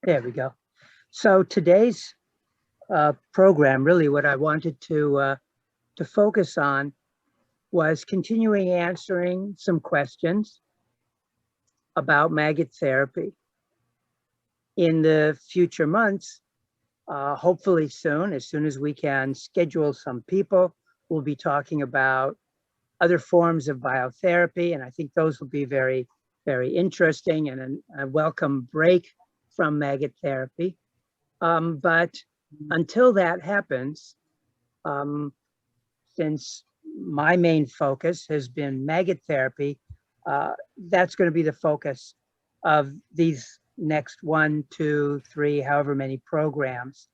There we go. So today's program, really what I wanted to focus on was continuing answering some questions about maggot therapy. In the future months, hopefully soon as we can schedule some people, we'll be talking about other forms of biotherapy, and I think those will be very, very interesting and a welcome break from maggot therapy. But until that happens, since my main focus has been maggot therapy, that's going to be the focus of these next 1, 2, 3, however many programs,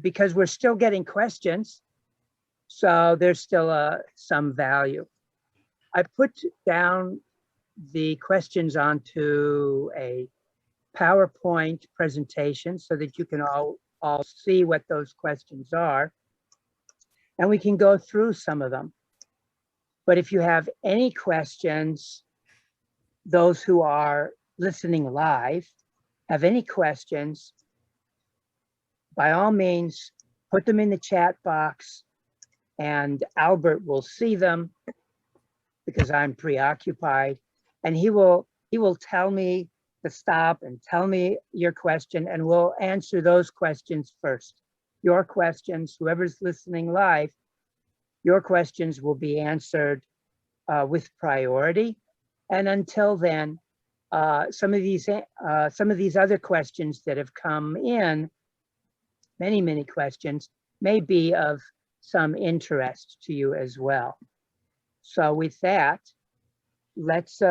because we're still getting questions. So there's still some value. I put down the questions onto a PowerPoint presentation so that you can all see what those questions are, and we can go through some of them. But if you have any questions, those who are listening live have any questions, by all means, put them in the chat box and Albert will see them because I'm preoccupied, and he will tell me to stop and tell me your question, and we'll answer those questions first. Your questions, whoever's listening live, your questions will be answered with priority. And until then, some of these other questions that have come in, many questions, may be of some interest to you as well. So with that, let's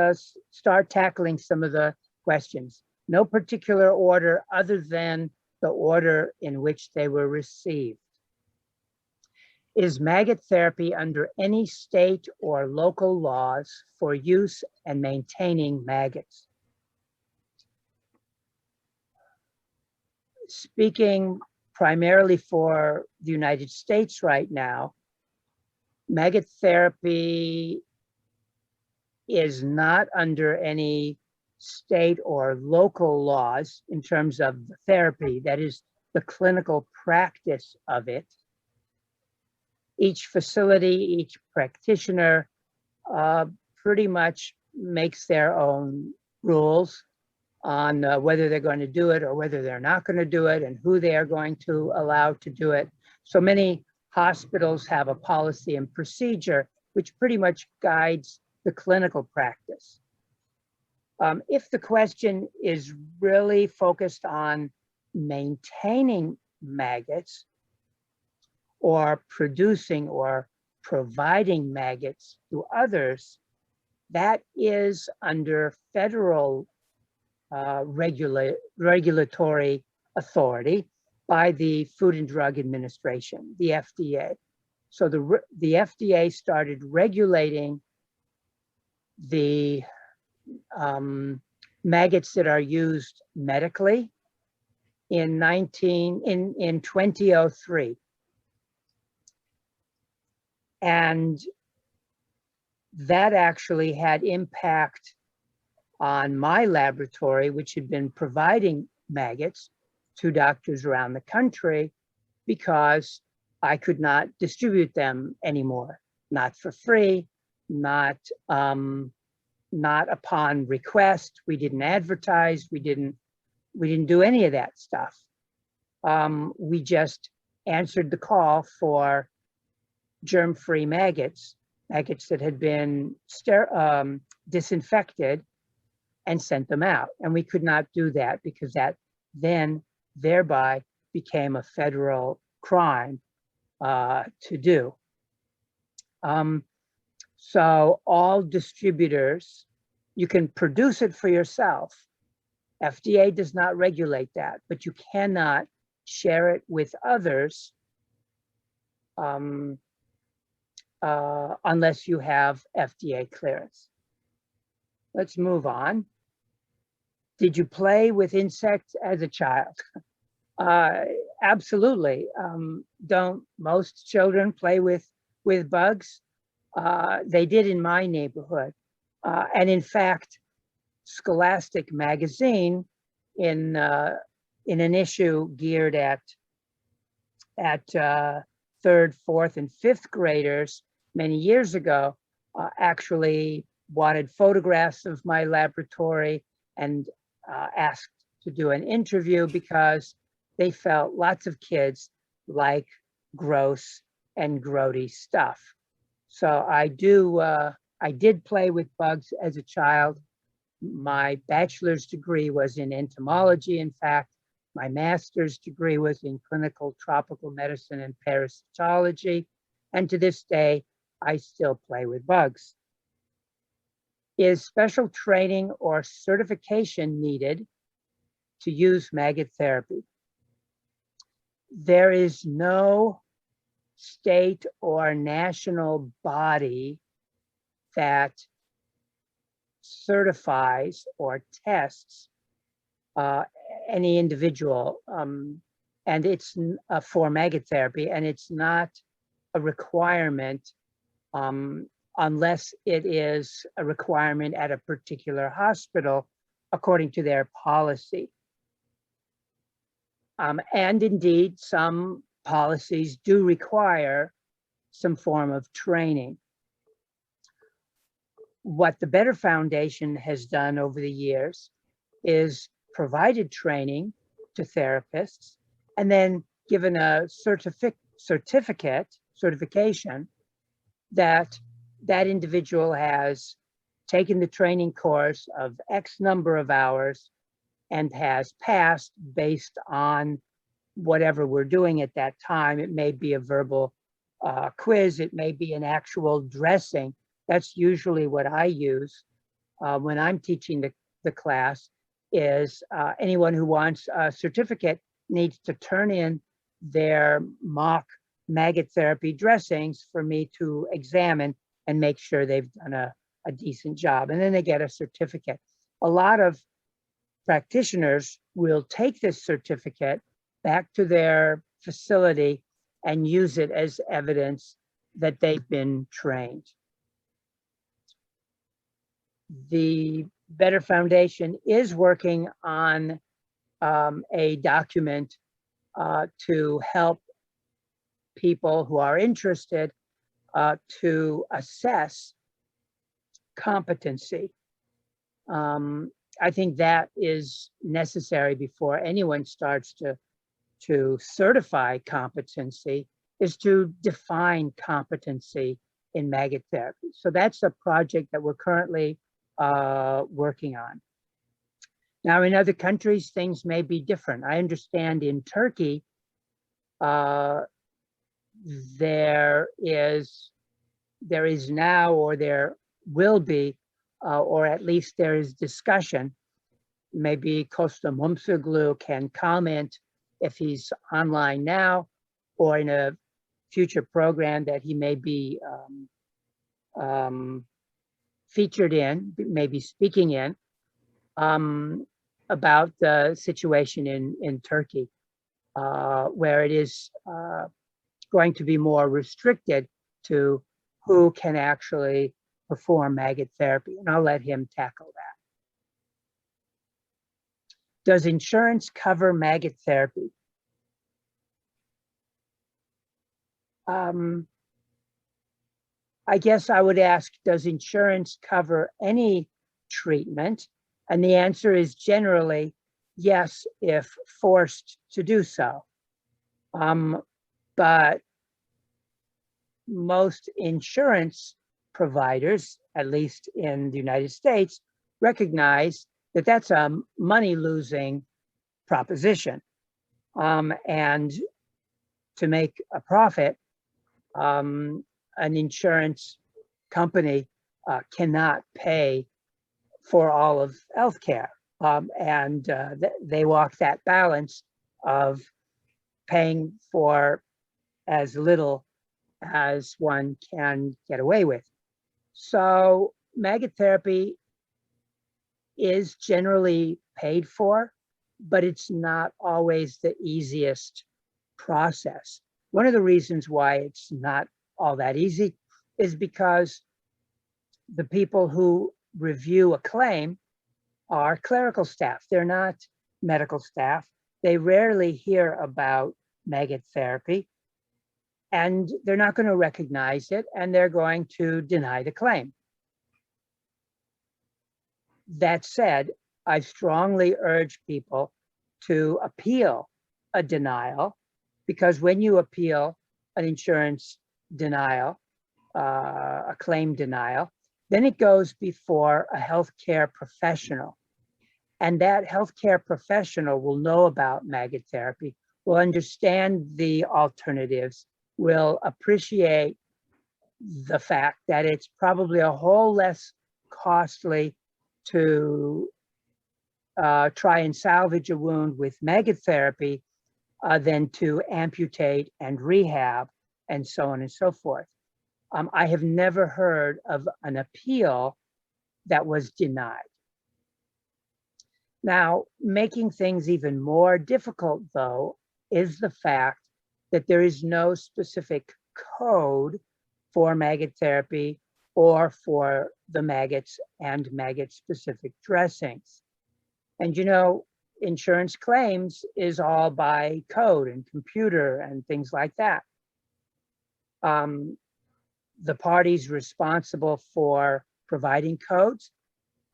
start tackling some of the questions. No particular order other than the order in which they were received. Is maggot therapy under any state or local laws for use and maintaining maggots? Speaking primarily for the United States right now, maggot therapy is not under any state or local laws in terms of the therapy, that is the clinical practice of it. Each facility, each practitioner pretty much makes their own rules on whether they're going to do it or whether they're not going to do it, and who they are going to allow to do it. So many hospitals have a policy and procedure which pretty much guides the clinical practice. If the question is really focused on maintaining maggots or producing or providing maggots to others, that is under federal regulatory authority by the Food and Drug Administration, the FDA. So the FDA started regulating the maggots that are used medically in 2003. And that actually had impact on my laboratory, which had been providing maggots to doctors around the country, because I could not distribute them anymore, not for free, not upon request. We didn't advertise. We didn't do any of that stuff. We just answered the call for germ-free maggots that had been disinfected, and sent them out. And we could not do that because that then thereby became a federal crime to do. So all distributors, you can produce it for yourself. FDA does not regulate that, but you cannot share it with others unless you have FDA clearance. Let's move on. Did you play with insects as a child? Absolutely. Don't most children play with bugs? They did in my neighborhood. And in fact, Scholastic magazine in in an issue geared at third, fourth, and fifth graders many years ago, actually wanted photographs of my laboratory and asked to do an interview because they felt lots of kids like gross and grody stuff. So I did play with bugs as a child. My bachelor's degree was in entomology. In fact, my master's degree was in clinical tropical medicine and parasitology. And to this day, I still play with bugs. Is special training or certification needed to use maggot therapy? There is no state or national body that certifies or tests any individual, and it's for maggot therapy, and it's not a requirement unless it is a requirement at a particular hospital according to their policy. And indeed, some policies do require some form of training. What the Better Foundation has done over the years is provided training to therapists and then given a certification that that individual has taken the training course of X number of hours and has passed based on whatever we're doing at that time. It may be a verbal quiz, it may be an actual dressing. That's usually what I use when I'm teaching the class, is anyone who wants a certificate needs to turn in their mock maggot therapy dressings for me to examine and make sure they've done a decent job. And then they get a certificate. A lot of practitioners will take this certificate back to their facility and use it as evidence that they've been trained. The Better Foundation is working on a document to help people who are interested to assess competency. I think that is necessary before anyone starts to certify competency, is to define competency in maggot therapy. So that's a project that we're currently working on. Now, in other countries, things may be different. I understand in Turkey, there is now, or there will be, or at least there is discussion. Maybe Costa Mumsuglu can comment if he's online now, or in a future program that he may be featured in, maybe speaking in, about the situation in Turkey, where it is going to be more restricted to who can actually perform maggot therapy. And I'll let him tackle that. Does insurance cover maggot therapy? I guess I would ask, does insurance cover any treatment? And the answer is generally yes, if forced to do so. But most insurance providers, at least in the United States, recognize that that's a money-losing proposition. And to make a profit, an insurance company cannot pay for all of healthcare. And they walk that balance of paying for as little as one can get away with. So maggot therapy is generally paid for, but it's not always the easiest process. One of the reasons why it's not all that easy is because the people who review a claim are clerical staff. They're not medical staff. They rarely hear about maggot therapy, and they're not going to recognize it, and they're going to deny the claim. That said, I strongly urge people to appeal a denial, because when you appeal an insurance denial, a claim denial, then it goes before a healthcare professional. And that healthcare professional will know about maggot therapy, will understand the alternatives, will appreciate the fact that it's probably a whole less costly to try and salvage a wound with maggot therapy than to amputate and rehab and so on and so forth. I have never heard of an appeal that was denied. Now, making things even more difficult, though, is the fact that there is no specific code for maggot therapy or for the maggots and maggot-specific dressings. And you know, insurance claims is all by code and computer and things like that. The parties responsible for providing codes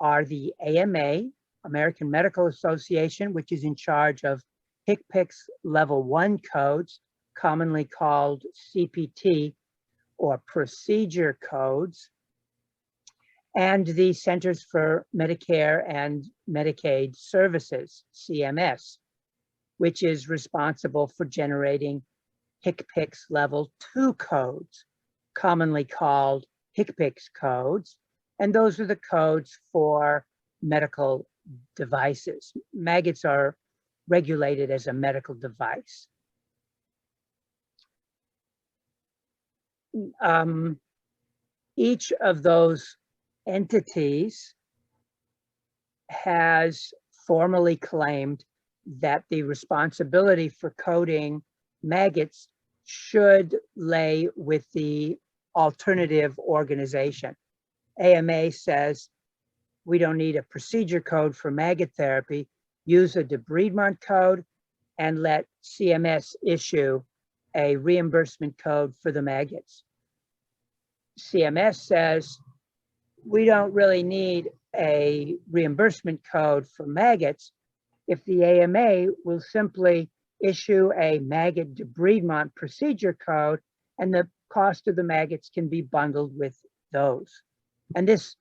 are the AMA, American Medical Association, which is in charge of HCPCS Level 1 codes, commonly called CPT or procedure codes, and the Centers for Medicare and Medicaid Services, CMS, which is responsible for generating HCPCS Level 2 codes, commonly called HCPCS codes, and those are the codes for medical devices. Maggots are regulated as a medical device. Each of those entities has formally claimed that the responsibility for coding maggots should lay with the alternative organization. AMA says we don't need a procedure code for maggot therapy, use a debridement code, and let CMS issue a reimbursement code for the maggots. CMS says we don't really need a reimbursement code for maggots if the AMA will simply issue a maggot debridement procedure code, and the cost of the maggots can be bundled with those. And this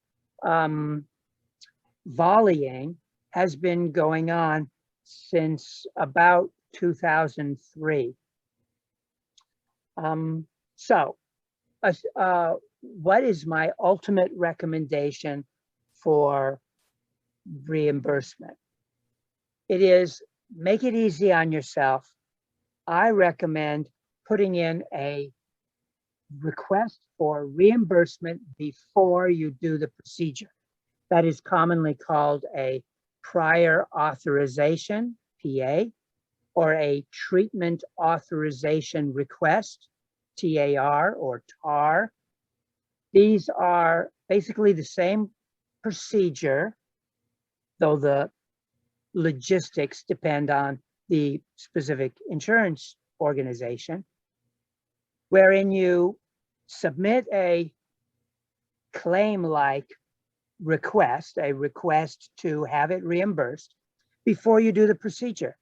volleying has been going on since about 2003. What is my ultimate recommendation for reimbursement? It is make it easy on yourself. I recommend putting in a request for reimbursement before you do the procedure. That is commonly called a prior authorization, PA, or a treatment authorization request, TAR or TAR. These are basically the same procedure, though the logistics depend on the specific insurance organization, wherein you submit a claim-like request, a request to have it reimbursed before you do the procedure.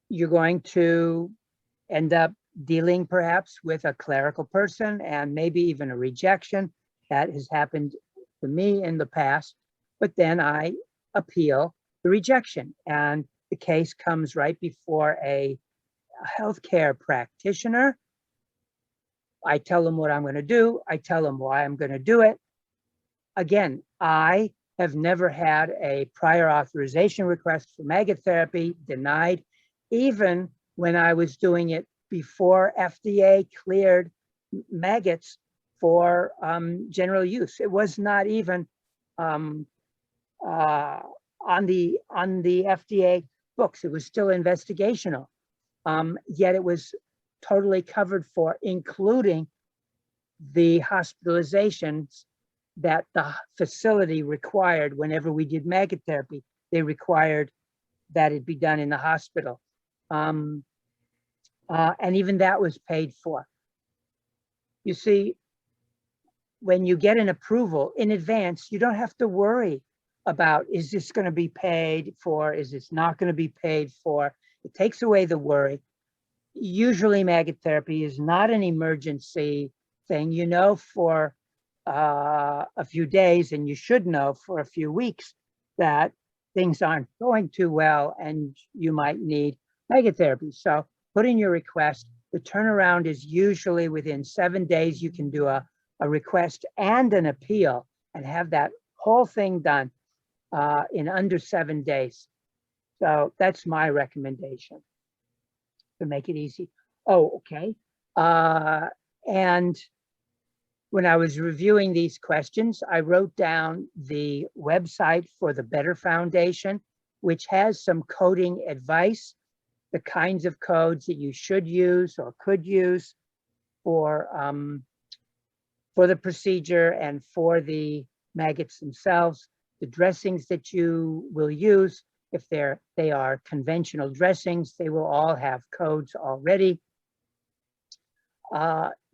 You're going to end up dealing perhaps with a clerical person and maybe even a rejection. That has happened to me in the past, but then I appeal the rejection and the case comes right before a healthcare practitioner. I tell them what I'm going to do. I tell them why I'm going to do it. Again, I have never had a prior authorization request for maggot therapy denied, even when I was doing it before FDA cleared maggots for general use. It was not even on the FDA books. It was still investigational, yet it was totally covered for, including the hospitalizations that the facility required whenever we did maggot therapy. They required that it be done in the hospital. And even that was paid for. You see, when you get an approval in advance, you don't have to worry about, is this going to be paid for? Is this not going to be paid for? It takes away the worry. Usually maggot therapy is not an emergency thing. You know for a few days, and you should know for a few weeks, that things aren't going too well and you might need maggot therapy. So put in your request. The turnaround is usually within 7 days. You can do a request and an appeal and have that whole thing done in under 7 days. So that's my recommendation to make it easy. Oh, okay. And when I was reviewing these questions, I wrote down the website for the Better Foundation, which has some coding advice, the kinds of codes that you should use or could use for the procedure and for the maggots themselves, the dressings that you will use. If they are conventional dressings, they will all have codes already.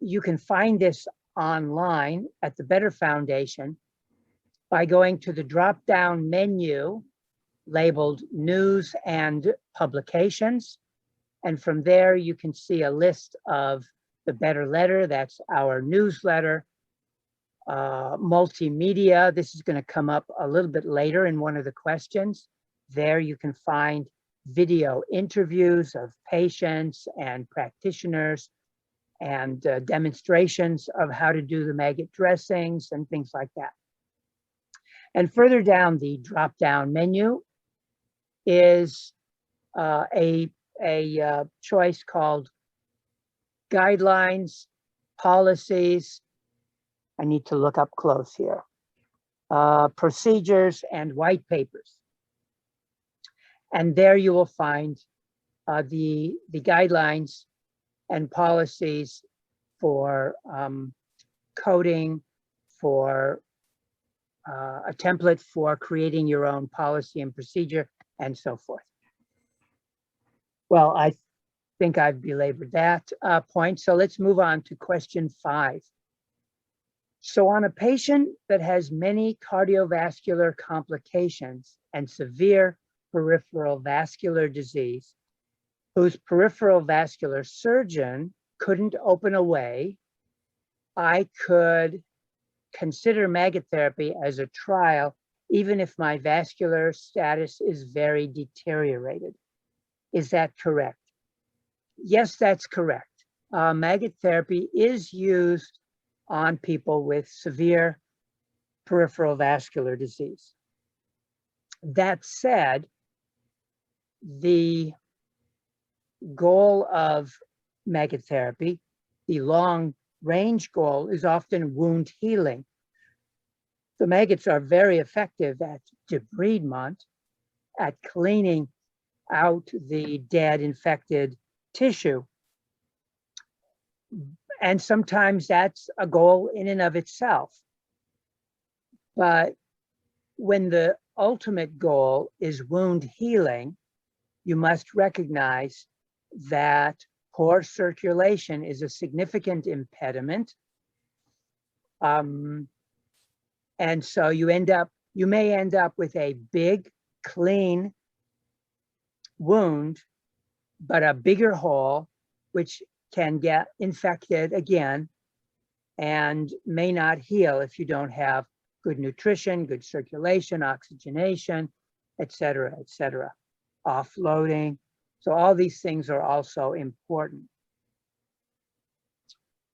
You can find this online at the Better Foundation by going to the drop-down menu labeled News and Publications. And from there, you can see a list of the Better Letter, that's our newsletter, multimedia. This is going to come up a little bit later in one of the questions. There you can find video interviews of patients and practitioners and demonstrations of how to do the maggot dressings and things like that. And further down the drop-down menu is a choice called Guidelines, Policies. I need to look up close here. Procedures and White Papers. And there you will find the guidelines and policies for coding, for a template for creating your own policy and procedure, and so forth. Well, I think I've belabored that point, so let's move on to question 5. So on a patient that has many cardiovascular complications and severe peripheral vascular disease, whose peripheral vascular surgeon couldn't open a way, I could consider maggot therapy as a trial, even if my vascular status is very deteriorated. Is that correct? Yes, that's correct. Maggot therapy is used on people with severe peripheral vascular disease. That said, the goal of maggot therapy, the long-range goal, is often wound healing. The maggots are very effective at debridement, at cleaning out the dead infected tissue. And sometimes that's a goal in and of itself. But when the ultimate goal is wound healing, you must recognize that poor circulation is a significant impediment. And so you may end up with a big, clean wound, but a bigger hole, which can get infected again and may not heal if you don't have good nutrition, good circulation, oxygenation, et cetera, offloading. So all these things are also important.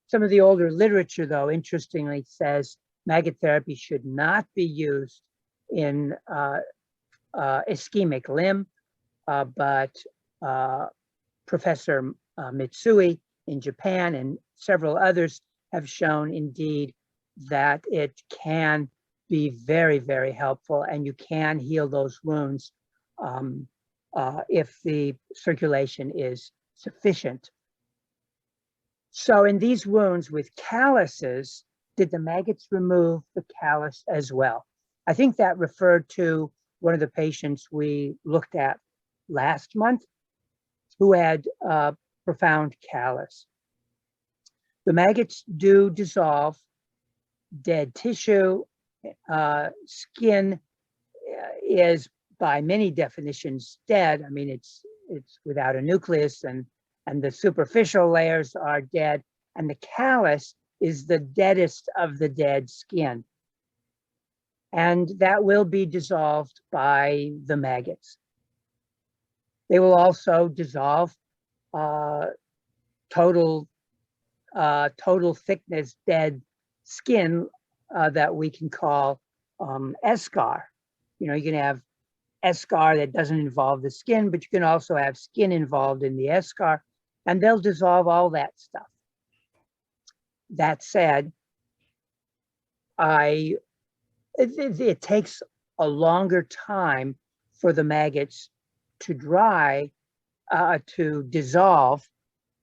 Some of the older literature, though, interestingly says maggot therapy should not be used in ischemic limb, but Professor Mitsui in Japan and several others have shown indeed that it can be very, very helpful, and you can heal those wounds if the circulation is sufficient. So in these wounds with calluses, did the maggots remove the callus as well? I think that referred to one of the patients we looked at last month who had profound callus. The maggots do dissolve dead tissue. Skin is by many definitions dead. I mean, it's without a nucleus, and the superficial layers are dead, and the callus is the deadest of the dead skin. And that will be dissolved by the maggots. They will also dissolve total thickness dead skin that we can call eschar. You know, you can have eschar that doesn't involve the skin, but you can also have skin involved in the eschar, and they'll dissolve all that stuff. That said, it takes a longer time for the maggots to dry, to dissolve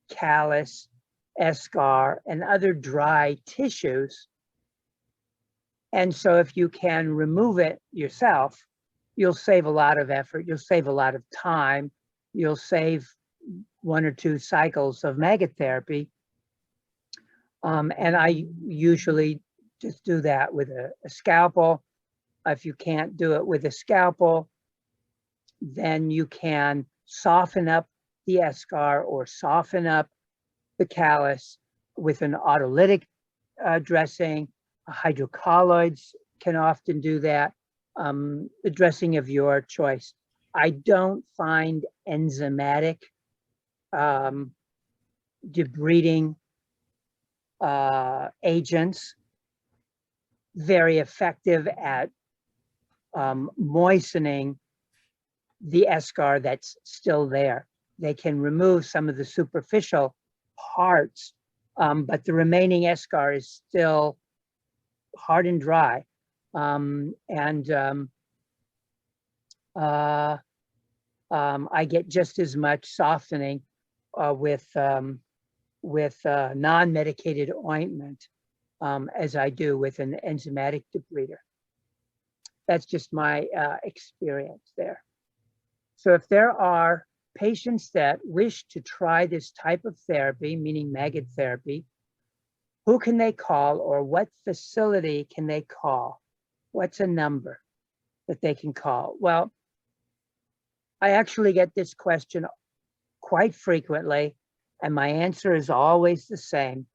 callus, eschar, and other dry tissues. And so if you can remove it yourself, you'll save a lot of effort, you'll save a lot of time, you'll save 1 or 2 cycles of maggot therapy. And I usually just do that with a scalpel. If you can't do it with a scalpel, then you can soften up the eschar or soften up the callus with an autolytic dressing. Hydrocolloids can often do that. The dressing of your choice. I don't find enzymatic debriding agents very effective at moistening the eschar that's still there. They can remove some of the superficial parts, but the remaining eschar is still hard and dry. I get just as much softening with non-medicated ointment as I do with an enzymatic debrider. That's just my experience there. So if there are patients that wish to try this type of therapy, meaning maggot therapy, who can they call, or what facility can they call? What's a number that they can call? Well, I actually get this question quite frequently, and my answer is always the same.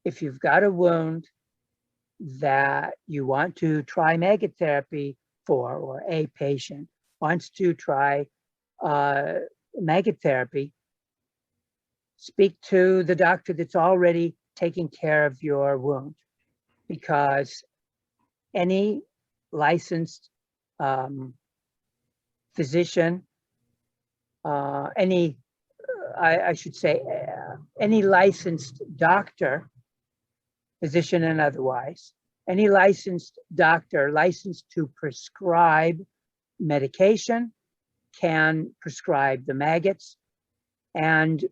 If you've got a wound that you want to try maggot therapy for, or a patient wants to try maggot therapy, speak to the doctor that's already taking care of your wound, because any licensed physician, any licensed doctor, physician and otherwise, any licensed doctor licensed to prescribe medication can prescribe the maggots, and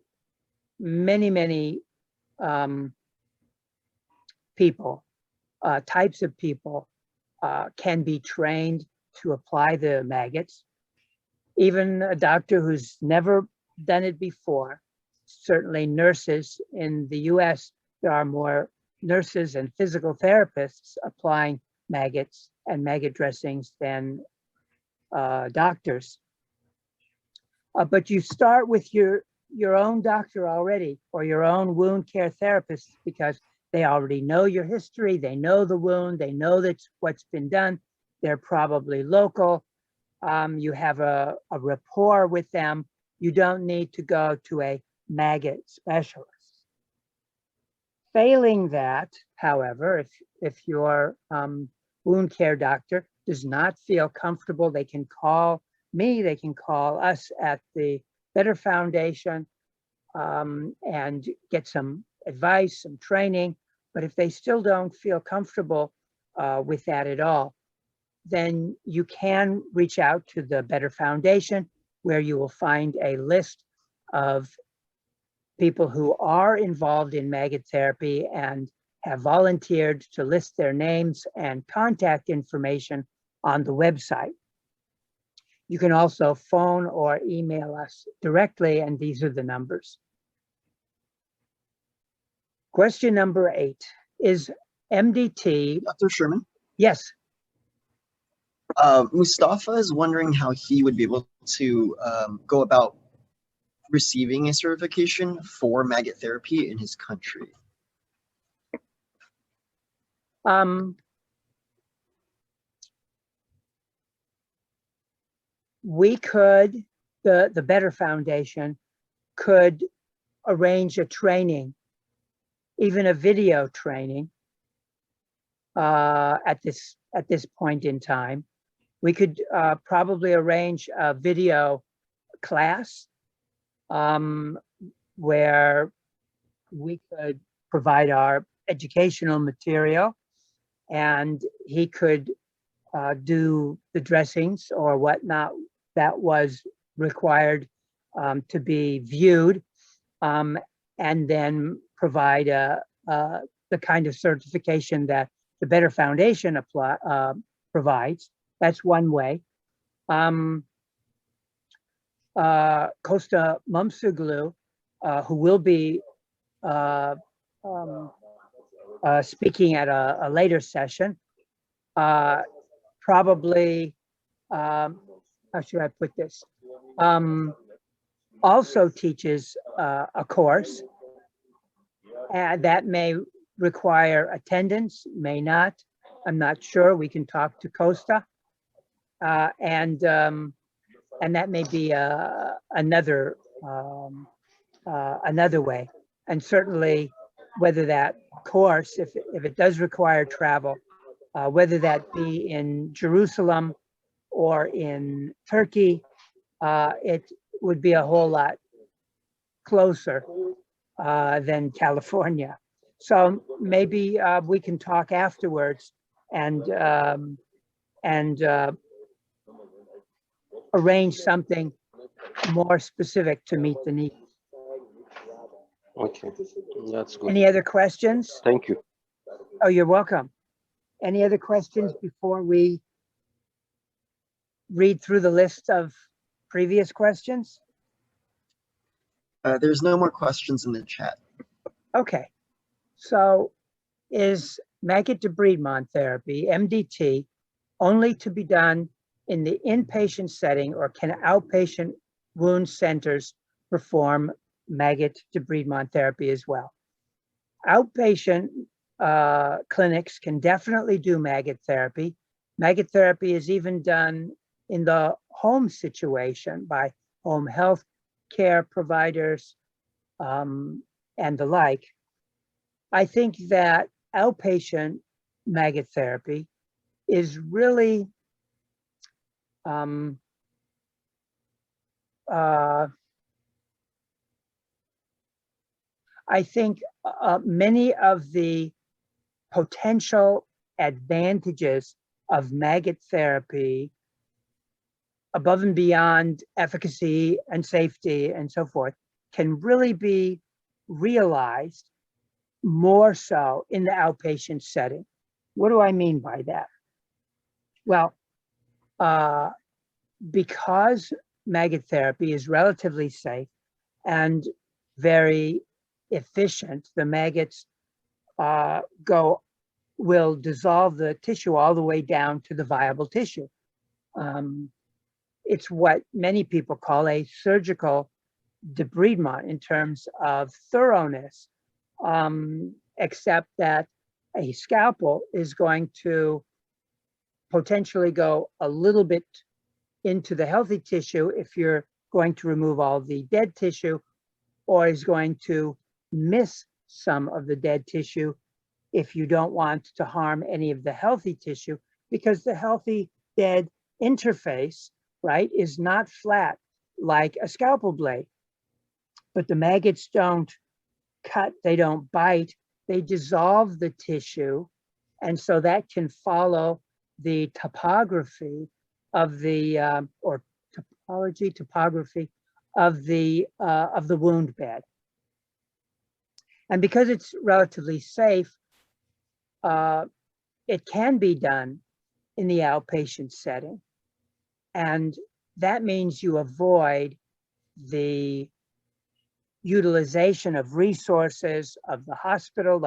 many people, types of people can be trained to apply the maggots. Even a doctor who's never done it before. Certainly nurses in the US, there are more nurses and physical therapists applying maggots and maggot dressings than doctors. But you start with your own doctor already, or your own wound care therapist, because they already know your history, they know the wound, they know that's what's been done, they're probably local, you have a rapport with them. You don't need to go to a maggot specialist. Failing that, however, if your wound care doctor does not feel comfortable, they can call me, they can call us at the Better Foundation and get some advice, some training. But if they still don't feel comfortable with that at all, then you can reach out to the Better Foundation, where you will find a list of people who are involved in maggot therapy and have volunteered to list their names and contact information on the website. You can also phone or email us directly, and these are the numbers. Question number 8 is MDT. Dr. Sherman? Yes. Mustafa is wondering how he would be able to go about receiving a certification for maggot therapy in his country. We could, the Better Foundation could arrange a training, even a video training, at this point in time. We could probably arrange a video class where we could provide our educational material, and he could do the dressings or whatnot that was required to be viewed, and then provide the kind of certification that the Better Foundation provides. That's one way. Costa Mumsuglu, who will be speaking at a later session, probably, how should I put this? Also teaches a course, and that may require attendance, may not. I'm not sure. We can talk to Costa, and that may be another way. And certainly, whether that course, if it does require travel, whether that be in Jerusalem or in Turkey, it would be a whole lot closer than California. So maybe we can talk afterwards and arrange something more specific to meet the needs. Okay, that's good. Any other questions? Thank you. Oh, you're welcome. Any other questions before we read through the list of previous questions? There's no more questions in the chat. Okay, so is maggot debridement therapy, MDT, only to be done in the inpatient setting, or can outpatient wound centers perform maggot debridement therapy as well? Outpatient clinics can definitely do maggot therapy. Maggot therapy is even done in the home situation by home health care providers and the like. I think that outpatient maggot therapy is really I think many of the potential advantages of maggot therapy, above and beyond efficacy and safety and so forth, can really be realized more so in the outpatient setting. What do I mean by that? Well, because maggot therapy is relatively safe and very efficient, the maggots will dissolve the tissue all the way down to the viable tissue. It's what many people call a surgical debridement in terms of thoroughness, except that a scalpel is going to potentially go a little bit into the healthy tissue if you're going to remove all the dead tissue, or is going to miss some of the dead tissue if you don't want to harm any of the healthy tissue, because the healthy dead interface, right, is not flat like a scalpel blade. But the maggots don't cut, they don't bite, they dissolve the tissue, and so that can follow the topography of the topography of the wound bed. And because it's relatively safe, it can be done in the outpatient setting. And that means you avoid the utilization of resources of the hospital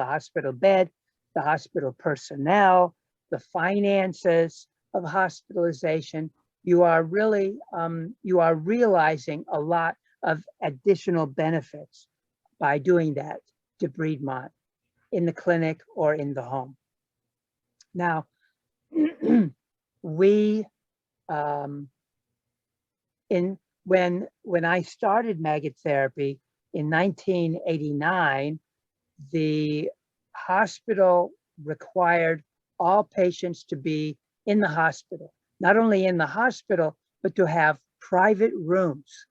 bed, the hospital personnel, the finances of hospitalization. You are really, you are realizing a lot of additional benefits by doing that debridement in the clinic or in the home. Now, we, when I started maggot therapy in 1989, the hospital required all patients to be in the hospital, not only in the hospital, but to have private rooms.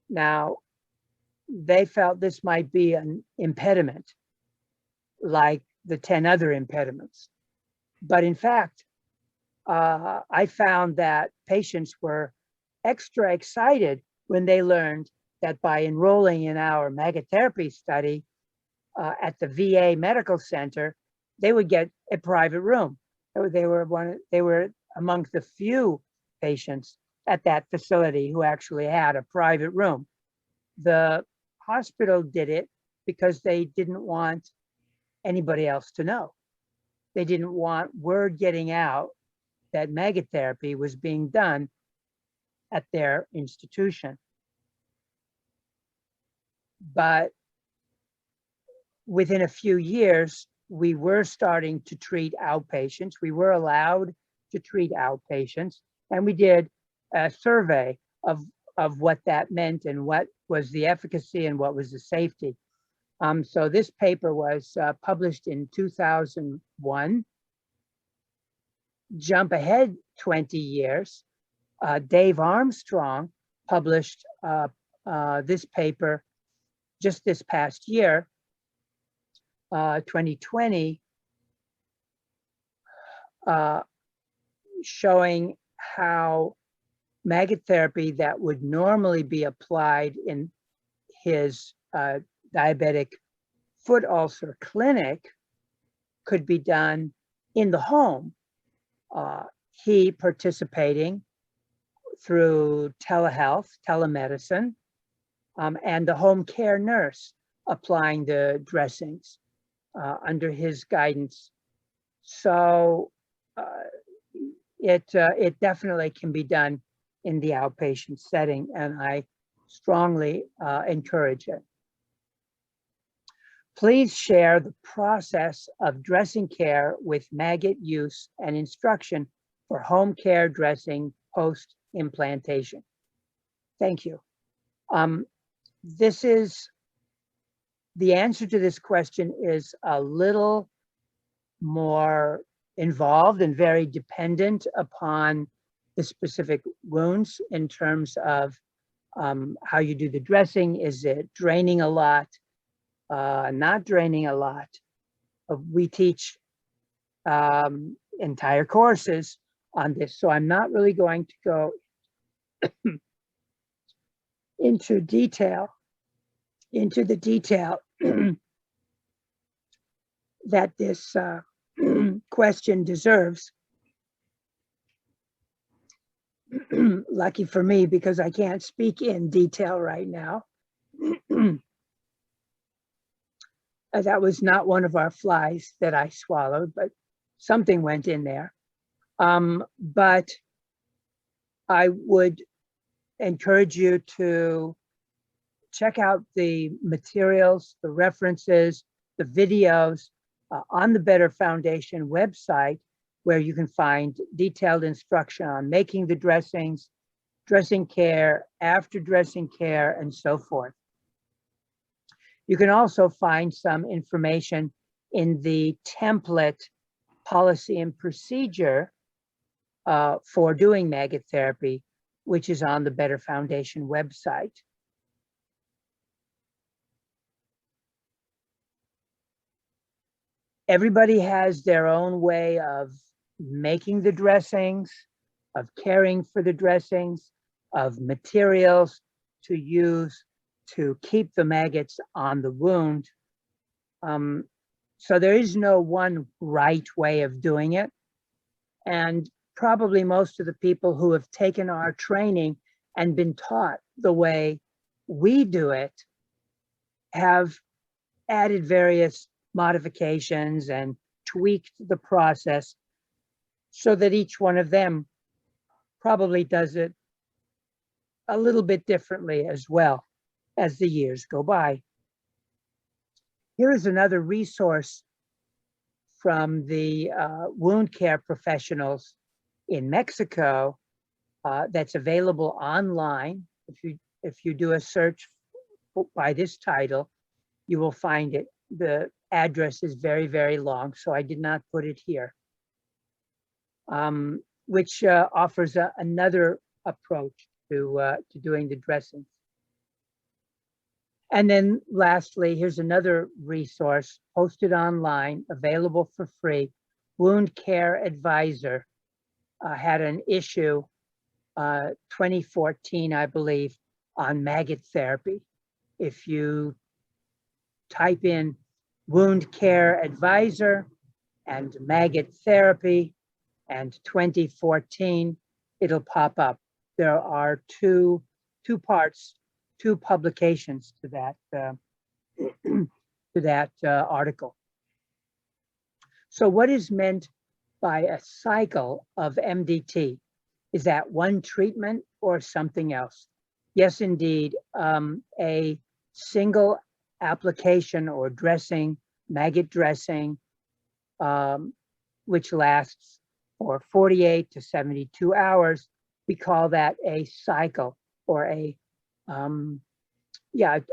Now, they felt this might be an impediment, like the 10 other impediments. But in fact, I found that patients were extra excited when they learned that by enrolling in our maggot therapy study at the VA Medical Center, they would get a private room. They were among the few patients at that facility who actually had a private room. The hospital did it because they didn't want anybody else to know. They didn't want word getting out that maggot therapy was being done at their institution. But within a few years, we were starting to treat outpatients. We were allowed to treat outpatients, and we did a survey of what that meant and what was the efficacy and what was the safety. So this paper was published in 2001. Jump ahead 20 years, Dave Armstrong published this paper just this past year, 2020, showing how maggot therapy that would normally be applied in his diabetic foot ulcer clinic could be done in the home. He participating through telehealth, telemedicine, and the home care nurse applying the dressings under his guidance. So it definitely can be done in the outpatient setting, and I strongly encourage it. Please share the process of dressing care with maggot use and instruction for home care dressing post-implantation. Thank you. The answer to this question is a little more involved and very dependent upon the specific wounds in terms of how you do the dressing. Is it draining a lot? Not draining a lot. We teach entire courses on this, so I'm not really going to go into the detail that this question deserves. Lucky for me, because I can't speak in detail right now. That was not one of our flies that I swallowed, but something went in there. But I would encourage you to check out the materials, the references, the videos on the Better Foundation website, where you can find detailed instruction on making the dressings, dressing care, after dressing care, and so forth. You can also find some information in the template policy and procedure for doing maggot therapy, which is on the Better Foundation website. Everybody has their own way of making the dressings, of caring for the dressings, of materials to use to keep the maggots on the wound. So there is no one right way of doing it. And probably most of the people who have taken our training and been taught the way we do it have added various modifications and tweaked the process so that each one of them probably does it a little bit differently as well as the years go by. Here is another resource from the wound care professionals in Mexico that's available online. If you do a search by this title, you will find it. The address is very, very long, so I did not put it here, which offers another approach to doing the dressings. And then lastly, here's another resource posted online, available for free. Wound Care Advisor had an issue, 2014, I believe, on maggot therapy. If you type in Wound Care Advisor and maggot therapy and 2014, it'll pop up. There are two parts, two publications to that article. So what is meant by a cycle of MDT? Is that one treatment or something else? Yes, indeed. A single application or dressing, maggot dressing, which lasts for 48 to 72 hours, we call that a cycle, or a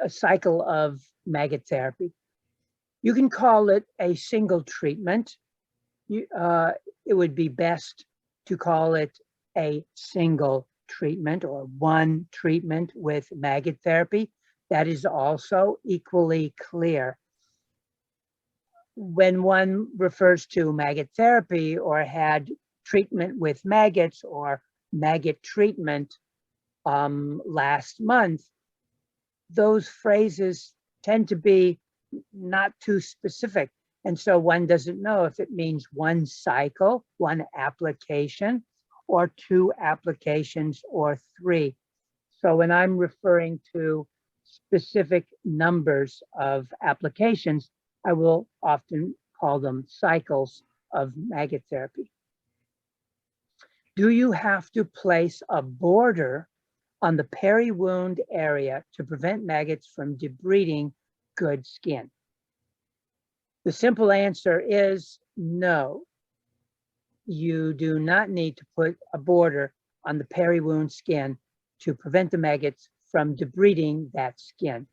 cycle of maggot therapy. You can call it a single treatment. It would be best to call it a single treatment or one treatment with maggot therapy. That is also equally clear. When one refers to maggot therapy or had treatment with maggots or maggot treatment last month, those phrases tend to be not too specific. And so one doesn't know if it means one cycle, one application, or two applications, or three. So when I'm referring to specific numbers of applications, I will often call them cycles of maggot therapy. Do you have to place a border on the peri-wound area to prevent maggots from debriding good skin? The simple answer is no. You do not need to put a border on the peri-wound skin to prevent the maggots from debriding that skin.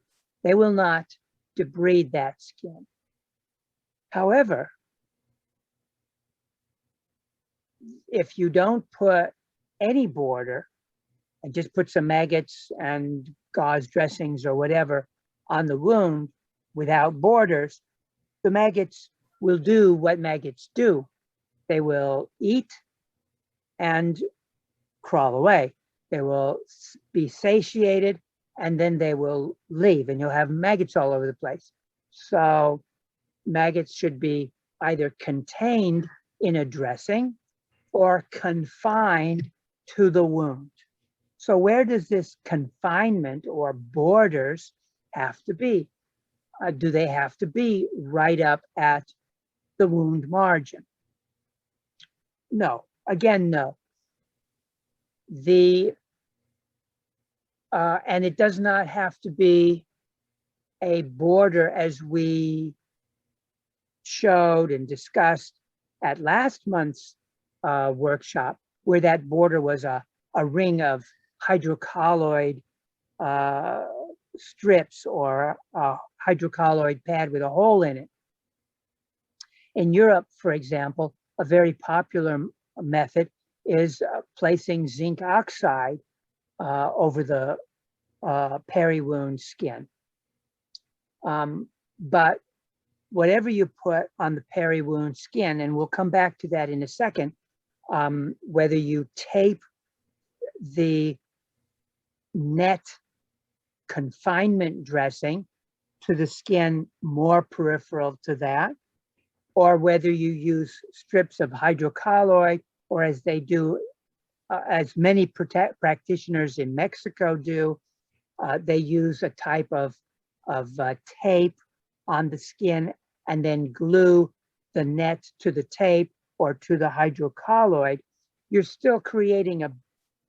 They will not debride that skin. However, if you don't put any border and just put some maggots and gauze dressings or whatever on the wound without borders, the maggots will do what maggots do. They will eat and crawl away. They will be satiated and then they will leave, and you'll have maggots all over the place. So maggots should be either contained in a dressing or confined to the wound. So where does this confinement or borders have to be? Do they have to be right up at the wound margin? No, again, no. And it does not have to be a border as we showed and discussed at last month's workshop, where that border was a ring of hydrocolloid strips or a hydrocolloid pad with a hole in it. In Europe, for example, a very popular method is placing zinc oxide over the peri-wound skin. But whatever you put on the peri-wound skin, and we'll come back to that in a second, whether you tape the net confinement dressing to the skin more peripheral to that, or whether you use strips of hydrocolloid or as they do, as many practitioners in Mexico do, they use a type of tape on the skin and then glue the net to the tape or to the hydrocolloid. You're still creating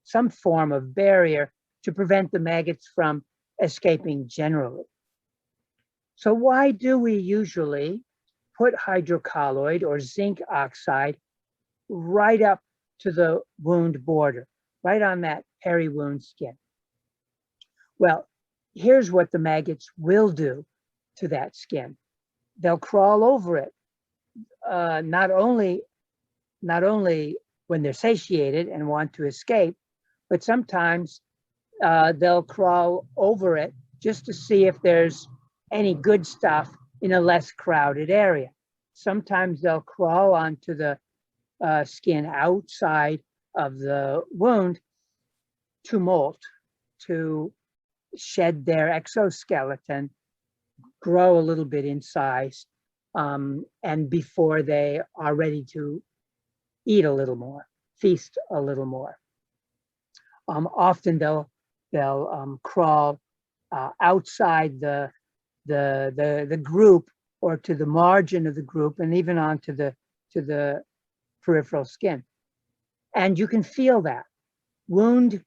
some form of barrier to prevent the maggots from escaping generally. So why do we usually put hydrocolloid or zinc oxide right up to the wound border, right on that peri-wound skin? Well, here's what the maggots will do to that skin. They'll crawl over it, not only when they're satiated and want to escape, but sometimes they'll crawl over it just to see if there's any good stuff in a less crowded area. Sometimes they'll crawl onto the skin outside of the wound to molt, to shed their exoskeleton, grow a little bit in size, and before they are ready to eat a little more, feast a little more. Often they'll crawl outside the group or to the margin of the group, and even onto the peripheral skin. And you can feel that. Wound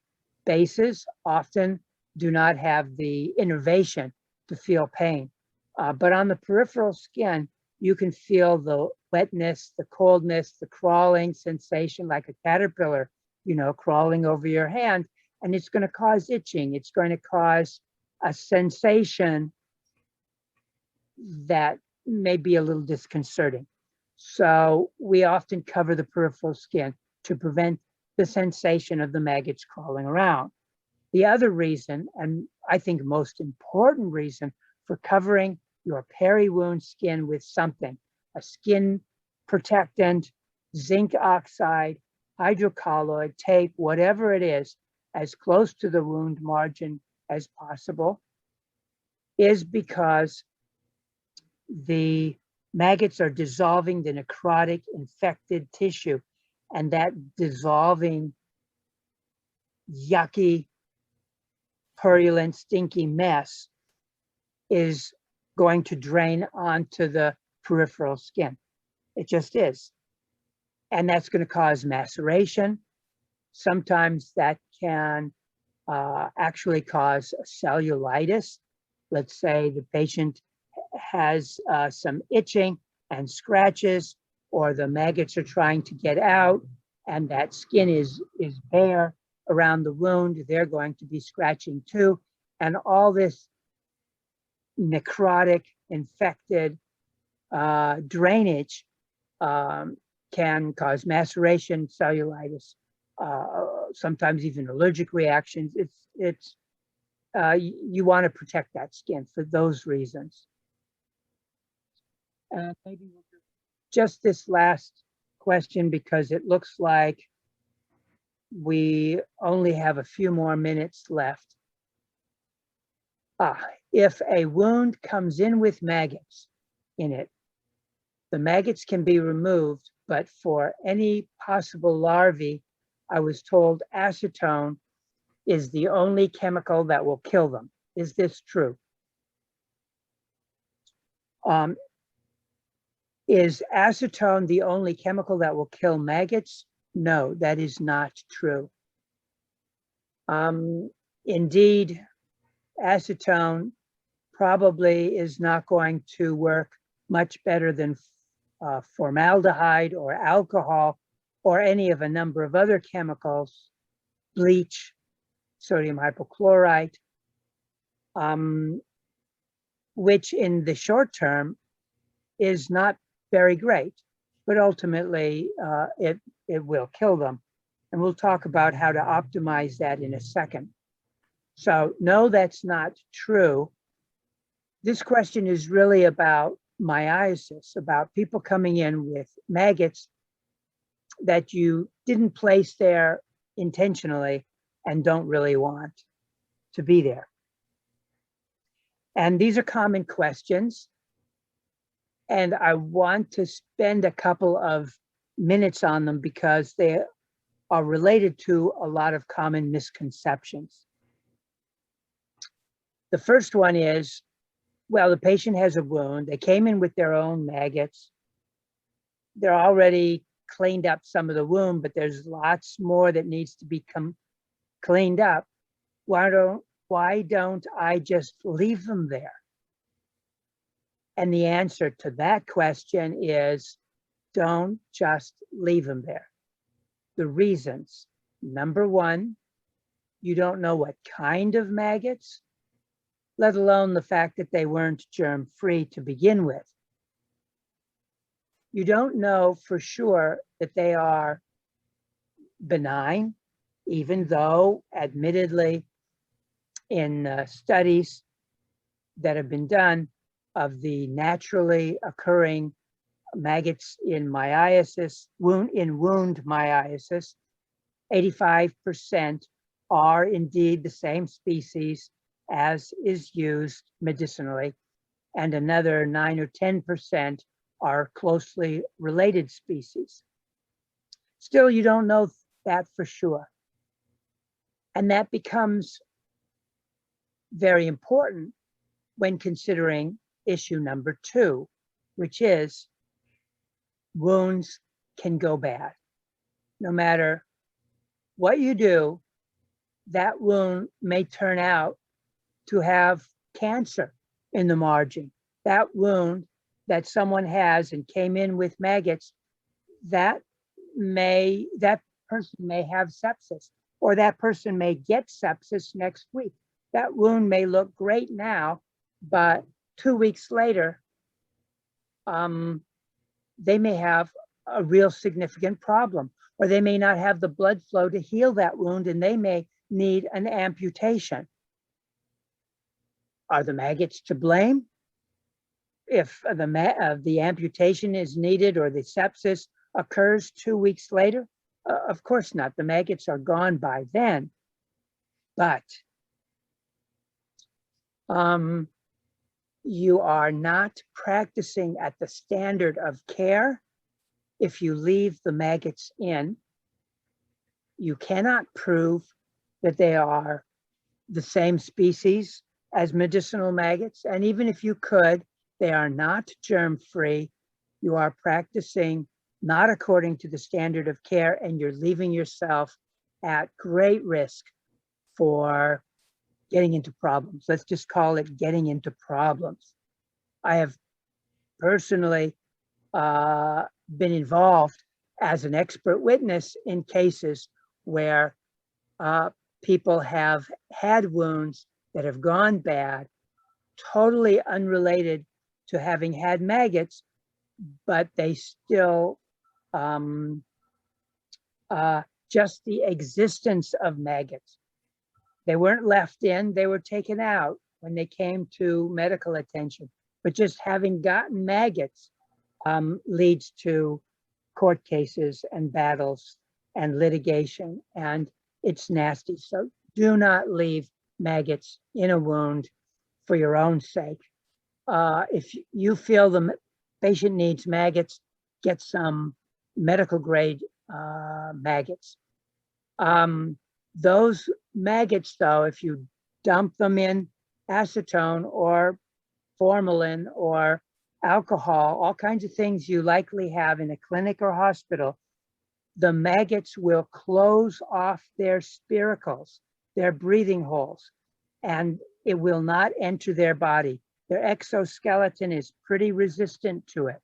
bases often do not have the innervation to feel pain. But on the peripheral skin, you can feel the wetness, the coldness, the crawling sensation like a caterpillar, crawling over your hand, and it's going to cause itching. It's going to cause a sensation that may be a little disconcerting. So we often cover the peripheral skin to prevent the sensation of the maggots crawling around. The other reason, and I think most important reason, for covering your peri-wound skin with something, a skin protectant, zinc oxide, hydrocolloid, tape, whatever it is, as close to the wound margin as possible, is because the maggots are dissolving the necrotic infected tissue, and that dissolving yucky, purulent, stinky mess is going to drain onto the peripheral skin. It just is. And that's going to cause maceration. Sometimes that can actually cause cellulitis. Let's say the patient has some itching and scratches, or the maggots are trying to get out and that skin is bare around the wound. They're going to be scratching too. And all this necrotic, infected drainage can cause maceration, cellulitis, sometimes even allergic reactions. You want to protect that skin for those reasons. Maybe we'll do just this last question, because it looks like we only have a few more minutes left. If a wound comes in with maggots in it, the maggots can be removed, but for any possible larvae, I was told acetone is the only chemical that will kill them. Is this true? Is acetone the only chemical that will kill maggots? No, that is not true. Indeed, acetone probably is not going to work much better than formaldehyde or alcohol or any of a number of other chemicals, bleach, sodium hypochlorite, which in the short term is not very great, but ultimately it will kill them. And we'll talk about how to optimize that in a second. So no, that's not true. This question is really about myiasis, about people coming in with maggots that you didn't place there intentionally and don't really want to be there. And these are common questions. And I want to spend a couple of minutes on them because they are related to a lot of common misconceptions. The first one is, well, the patient has a wound. They came in with their own maggots. They're already cleaned up some of the wound, but there's lots more that needs to be cleaned up. Why don't I just leave them there? And the answer to that question is, don't just leave them there. The reasons: number one, you don't know what kind of maggots, let alone the fact that they weren't germ-free to begin with. You don't know for sure that they are benign, even though admittedly in studies that have been done of the naturally occurring maggots in myiasis, wound myiasis, 85% are indeed the same species as is used medicinally, and another 9 or 10% are closely related species. Still, you don't know that for sure. And that becomes very important when considering issue number 2, which is wounds can go bad. No matter what you do, that wound may turn out to have cancer in the margin. That wound that someone has and came in with maggots, that person may have sepsis, or that person may get sepsis next week. That wound may look great now, but 2 weeks later, they may have a real significant problem, or they may not have the blood flow to heal that wound, and they may need an amputation. Are the maggots to blame if the amputation is needed or the sepsis occurs 2 weeks later? Of course not. The maggots are gone by then. But you are not practicing at the standard of care if you leave the maggots in. You cannot prove that they are the same species as medicinal maggots. And even if you could, they are not germ-free. You are practicing not according to the standard of care, and you're leaving yourself at great risk for getting into problems. Let's just call it getting into problems. I have personally been involved as an expert witness in cases where people have had wounds that have gone bad, totally unrelated to having had maggots, but they still, just the existence of maggots. They weren't left in, they were taken out when they came to medical attention. But just having gotten maggots leads to court cases and battles and litigation, and it's nasty. So do not leave maggots in a wound for your own sake. If you feel the patient needs maggots, get some medical grade maggots. Those maggots, though, if you dump them in acetone or formalin or alcohol, all kinds of things you likely have in a clinic or hospital, the maggots will close off their spiracles, their breathing holes, and it will not enter their body. Their exoskeleton is pretty resistant to it.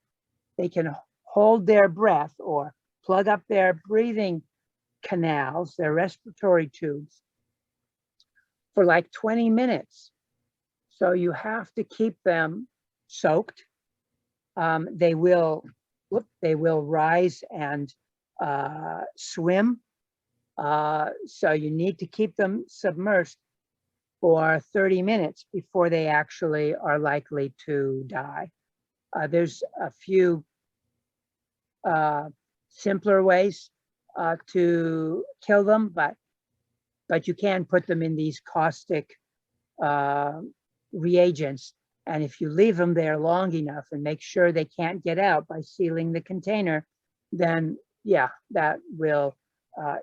They can hold their breath or plug up their breathing canals, their respiratory tubes, for like 20 minutes. So you have to keep them soaked. They will rise and swim. So you need to keep them submerged for 30 minutes before they actually are likely to die. There's a few simpler ways to kill them, but you can put them in these caustic reagents. And if you leave them there long enough and make sure they can't get out by sealing the container, then yeah, that will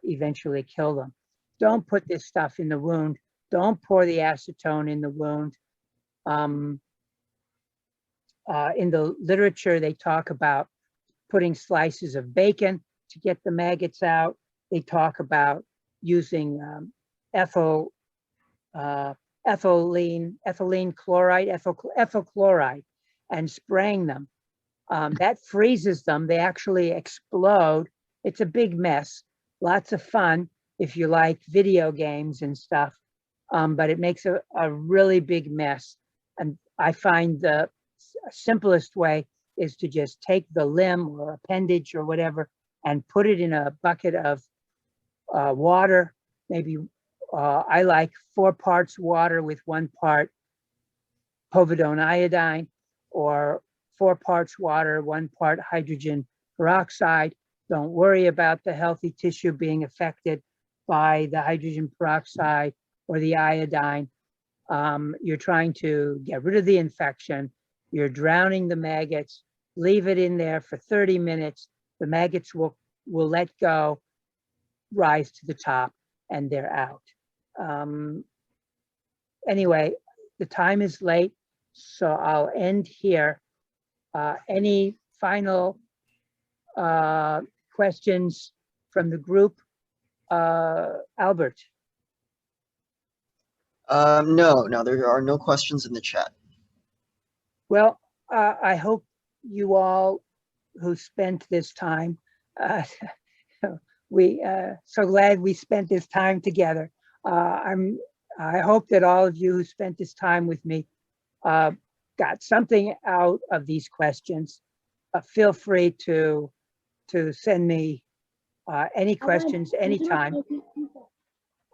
eventually kill them. Don't put this stuff in the wound. Don't pour the acetone in the wound. In the literature, they talk about putting slices of bacon to get the maggots out. They talk about using ethylene chloride, ethyl chloride, and spraying them. That freezes them. They actually explode. It's a big mess. Lots of fun if you like video games and stuff, but it makes a really big mess. And I find the simplest way is to just take the limb or appendage or whatever and put it in a bucket of water. Maybe I like 4 parts water with 1 part povidone iodine, or 4 parts water, 1 part hydrogen peroxide. Don't worry about the healthy tissue being affected by the hydrogen peroxide or the iodine. You're trying to get rid of the infection. You're drowning the maggots. Leave it in there for 30 minutes. The maggots will let go, rise to the top, and they're out. Anyway, the time is late, so I'll end here. Any final questions from the group? Albert? No, there are no questions in the chat. Well, I hope you all who spent this time, so glad we spent this time together. I hope that all of you who spent this time with me got something out of these questions. Feel free to send me any questions anytime.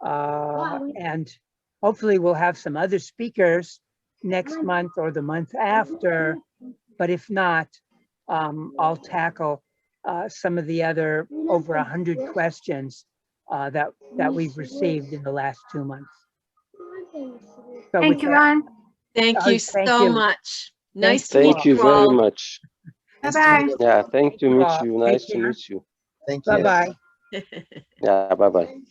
And hopefully we'll have some other speakers next month or the month after, but if not, I'll tackle some of the other over 100 questions that we've received in the last 2 months. So Thank you, Ron. Thank you thank so you. much. Nice to Thank meet you you very all. much. Bye-bye. Yeah, thank you, meet you. Take Nice to care. meet you. Thank you. Bye-bye. Yeah, bye-bye.